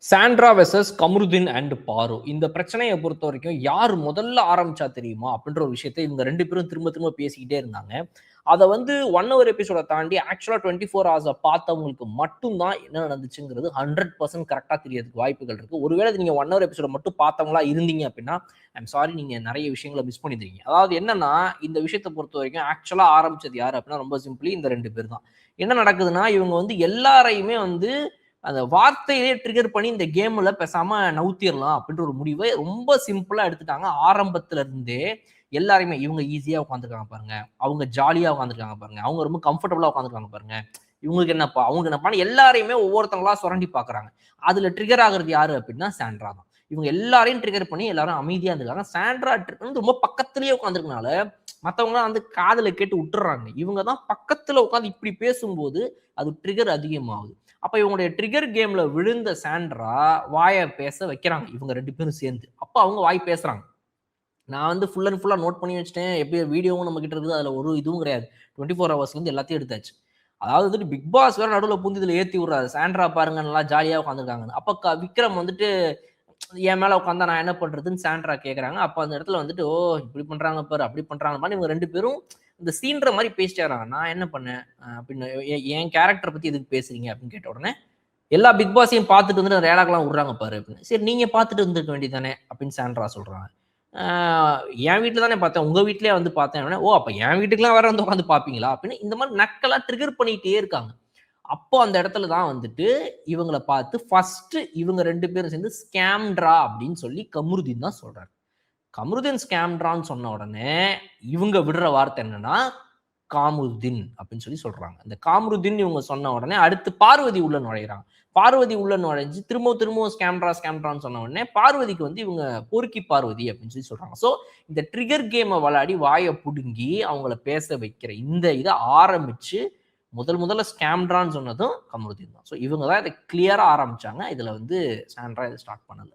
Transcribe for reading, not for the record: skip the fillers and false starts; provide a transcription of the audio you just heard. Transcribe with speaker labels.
Speaker 1: Sandra versus Kamaruddin and பாரு. இந்த பிரச்சனையை பொறுத்த வரைக்கும் யார் முதல்ல ஆரம்பிச்சா தெரியுமா அப்படின்ற ஒரு விஷயத்தை இவங்க ரெண்டு பேரும் திரும்ப திரும்ப பேசிக்கிட்டே இருந்தாங்க. அதை வந்து 1 hour எபிசோட தாண்டி ஆக்சுவலா 24 hours பார்த்தவங்களுக்கு மட்டும்தான் என்ன நடந்துச்சுங்கிறது 100% கரெக்டா தெரியறதுக்கு வாய்ப்புகள் இருக்கு. ஒருவேளை நீங்க 1 hour எபிசோட மட்டும் பார்த்தவங்களா இருந்தீங்க அப்படின்னா ஐம் சாரி, நீங்க நிறைய விஷயங்களை மிஸ் பண்ணிருக்கீங்க. அதாவது என்னன்னா, இந்த விஷயத்தை பொறுத்த வரைக்கும் ஆக்சுவலா ஆரம்பிச்சது யாரு அப்படின்னா ரொம்ப சிம்பிளி இந்த ரெண்டு பேர் தான். என்ன நடக்குதுன்னா, இவங்க வந்து எல்லாரையுமே வந்து அந்த வார்த்தையிலே ட்ரிகர் பண்ணி இந்த கேம்ல பேசாம நவுத்திரலாம் அப்படின்ற ஒரு முடிவை ரொம்ப சிம்பிளா எடுத்துட்டாங்க. ஆரம்பத்துல இருந்தே எல்லாருமே இவங்க ஈஸியா உட்காந்துருக்காங்க பாருங்க, அவங்க ஜாலியா உட்காந்துருக்காங்க பாருங்க, அவங்க ரொம்ப கம்ஃபர்டபுளா உட்காந்துருக்காங்க பாருங்க, இவங்களுக்கு என்னப்பா அவங்க என்னப்பான்னு எல்லாரையுமே ஒவ்வொருத்தங்களா சுரண்டி பாக்குறாங்க. அதுல ட்ரிகர் ஆகுறது யாரு அப்படின்னா சாண்ட்ரா தான். இவங்க எல்லாரையும் ட்ரிகர் பண்ணி எல்லாரும் அமைதியா இருந்திருக்காங்க. சாண்ட்ரா வந்து ரொம்ப பக்கத்திலேயே உட்காந்துருக்கனால மத்தவங்க வந்து காதுல கேட்டு விட்டுறாங்க. இவங்க தான் பக்கத்துல உட்காந்து இப்படி பேசும்போது அது ட்ரிகர் அதிகமாகுது. அப்ப இவங்களுடைய ட்ரிகர் கேம்ல விழுந்த சாண்ட்ரா வாயை பேச வைக்கிறாங்க இவங்க ரெண்டு பேரும் சேர்ந்து. அப்ப அவங்க வாய் பேசுறாங்க. நான் வந்து ஃபுல் அண்ட் ஃபுல்லா நோட் பண்ணி வச்சுட்டேன். எப்படி வீடியோவும் நம்ம கிட்ட இருக்குது. அதுல ஒரு இதுவும் கிடையாது. 24 ஹவர்ஸ்ல இருந்து எல்லாத்தையும் எடுத்தாச்சு. அதாவது வந்துட்டு பிக் பாஸ் வேற நடுவுல பூந்து இதுல ஏத்தி விடுறாரு. சாண்ட்ரா பாருங்க நல்லா ஜாலியா உட்காந்துருக்காங்கன்னு. அப்ப விக்ரம் வந்துட்டு என் மேல உட்காந்தா நான் என்ன பண்றதுன்னு சாண்ட்ரா கேக்குறாங்க. அப்ப அந்த இடத்துல வந்துட்டு ஓ இப்படி பண்றாங்க பாரு, அப்படி பண்றாங்க இவங்க ரெண்டு பேரும் இந்த சீன்ற மாதிரி பேசிட்டே வராங்க. நான் என்ன பண்ணேன் அப்படின்னு என் கேரக்டர் பத்தி எதுக்கு பேசுறீங்க அப்படின்னு கேட்ட உடனே எல்லா பிக் பாஸையும் பார்த்துட்டு வந்து ரேடாக்கெல்லாம் விடுறாங்க பாரு அப்படின்னு. சரி நீங்க பார்த்துட்டு இருந்திருக்க வேண்டியதானே அப்படின்னு சாண்ட்ரா சொல்றாங்க. என் வீட்டுல தானே பார்த்தேன், உங்க வீட்லயே வந்து பார்த்தேன். ஓ அப்ப என் வீட்டுக்குலாம் வேற வந்து உட்காந்து பாப்பீங்களா அப்படின்னு இந்த மாதிரி நக்கலா ட்ரிகர் பண்ணிட்டே இருக்காங்க. அப்போ அந்த இடத்துல தான் வந்துட்டு இவங்கள பார்த்து ஃபர்ஸ்ட் இவங்க ரெண்டு பேரும் சேர்ந்து ஸ்கேம்ட்ரா அப்படின்னு சொல்லி கமருதீன் தான் சொல்றாரு. கமருதீன் ஸ்கேம்ட்ரான்னு சொன்ன உடனே இவங்க விடுற வார்த்தை என்னன்னா காமுருதீன் அப்படின்னு சொல்லி சொல்றாங்க. இந்த காமுருதீன் இவங்க சொன்ன உடனே அடுத்து பார்வதி உள்ள நுழையிறாங்க. பார்வதி உள்ள நுழைஞ்சு திரும்பவும் ஸ்கேம்ட்ரான்னு சொன்ன உடனே பார்வதிக்கு வந்து இவங்க பொறுக்கி பார்வதி அப்படின்னு சொல்லி சொல்றாங்க. ஸோ இந்த ட்ரிகர் கேமை விளையாடி வாயை புடுங்கி அவங்கள பேச வைக்கிற இந்த இதை ஆரம்பிச்சு முதல்ல ஸ்கேம்ட்ரான்னு சொன்னதும் கமருதீன் தான். ஸோ இவங்க தான் இதை கிளியரா ஆரம்பிச்சாங்க. இதுல வந்து சாண்ட்ரா இதை ஸ்டார்ட் பண்ணல.